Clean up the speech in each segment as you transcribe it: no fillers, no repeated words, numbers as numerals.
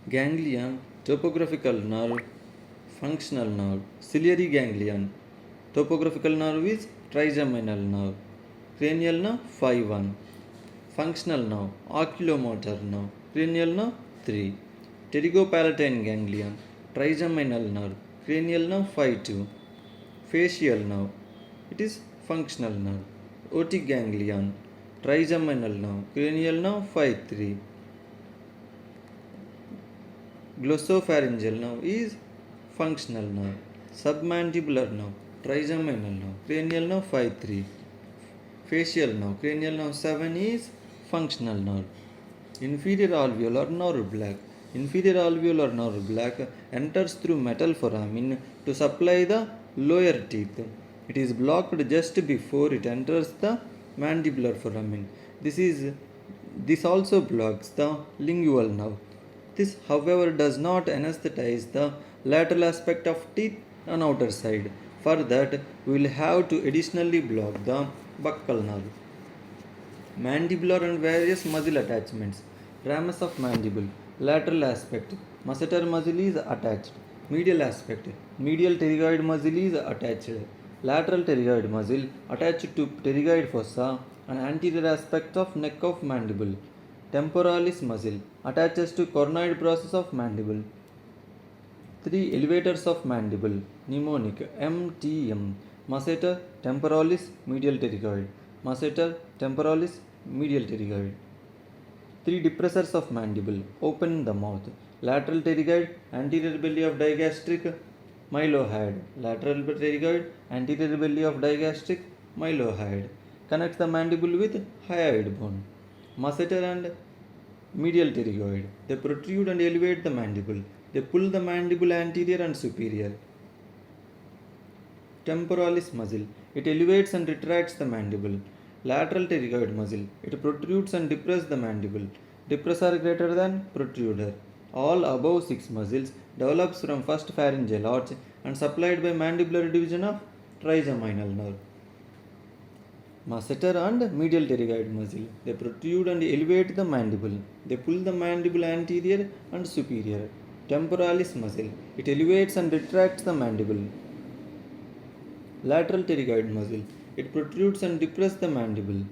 Ganglion, topographical nerve, functional nerve. Ciliary ganglion, topographical nerve is trigeminal nerve. Cranial nerve 5-1. Functional nerve, oculomotor nerve. Cranial nerve 3. Pterygopalatine ganglion, trigeminal nerve. Cranial nerve 5-2. Facial nerve, it is functional nerve. Otic ganglion, trigeminal nerve. Cranial nerve 5-3. Glossopharyngeal nerve is functional nerve. Submandibular nerve, trigeminal nerve. Cranial nerve 5-3. Facial nerve, cranial nerve 7 is functional nerve. Inferior alveolar nerve block. Inferior alveolar nerve block enters through metal foramen to supply the lower teeth. It is blocked just before it enters the mandibular foramen. This also blocks the lingual nerve. This, however, does not anesthetize the lateral aspect of teeth on outer side. For that, we will have to additionally block the buccal nerve. Mandibular and various muscle attachments. Ramus of mandible. Lateral aspect. Masseter muscle is attached. Medial aspect. Medial pterygoid muscle is attached. Lateral pterygoid muscle attached to pterygoid fossa and anterior aspect of neck of mandible. Temporalis muscle attaches to cornoid process of mandible. 3 elevators of mandible. Mnemonic MTM. Masseter temporalis medial pterygoid. Masseter temporalis medial pterygoid. 3 depressors of mandible. Open the mouth. Lateral pterygoid, anterior belly of digastric, mylohyoid. Lateral pterygoid, anterior belly of digastric, mylohyoid. Connects the mandible with hyoid bone. Masseter and medial pterygoid. They protrude and elevate the mandible. They pull the mandible anterior and superior. Temporalis muscle. It elevates and retracts the mandible. Lateral pterygoid muscle. It protrudes and depresses the mandible. Depressor greater than protruder. All above 6 muscles develops from first pharyngeal arch and supplied by mandibular division of trigeminal nerve. Masseter and medial pterygoid muscle. They protrude and elevate the mandible. They pull the mandible anterior and superior. Temporalis muscle. It elevates and retracts the mandible. Lateral pterygoid muscle. It protrudes and depresses the mandible.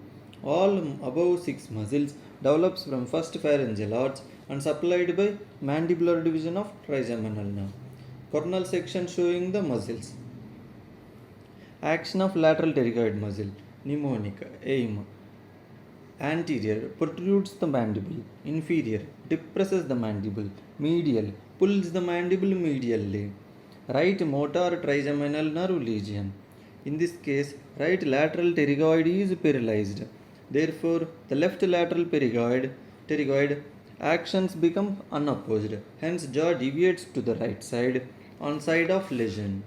All above 6 muscles develops from first pharyngeal arch and supplied by mandibular division of trigeminal nerve. Cornal section showing the muscles. Action of lateral pterygoid muscle. Mnemonic aim. Anterior protrudes the mandible. Inferior depresses the mandible. Medial pulls the mandible medially. Right motor trigeminal nerve lesion. In this case, right lateral pterygoid is paralyzed. Therefore, the left lateral pterygoid actions become unopposed. Hence, jaw deviates to the right side on side of lesion.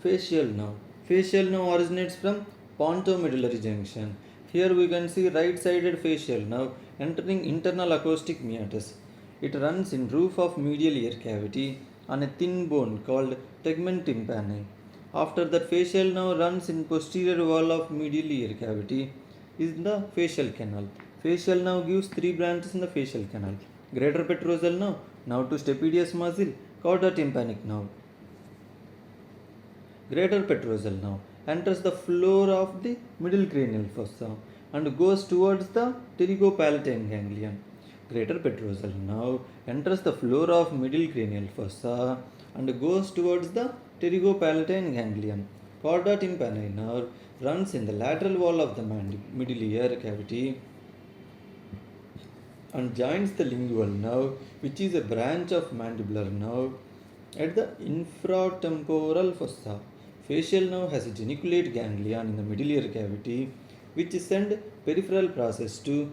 Facial nerve. Facial nerve originates from pontomedullary junction. Here we can see right-sided facial nerve entering internal acoustic meatus. It runs in roof of medial ear cavity on a thin bone called tegmen tympani. After that, facial nerve runs in posterior wall of medial ear cavity is the facial canal. Facial nerve gives 3 branches in the facial canal. Greater petrosal nerve, now to stapedius muscle, cauda tympanic nerve. Greater petrosal nerve enters the floor of the middle cranial fossa and goes towards the pterygopalatine ganglion. Greater petrosal nerve enters the floor of middle cranial fossa and goes towards the pterygopalatine ganglion. Cauda tympani nerve runs in the lateral wall of the middle ear cavity and joins the lingual nerve, which is a branch of mandibular nerve, at the infratemporal fossa. Facial nerve has a geniculate ganglion in the middle ear cavity which send peripheral process to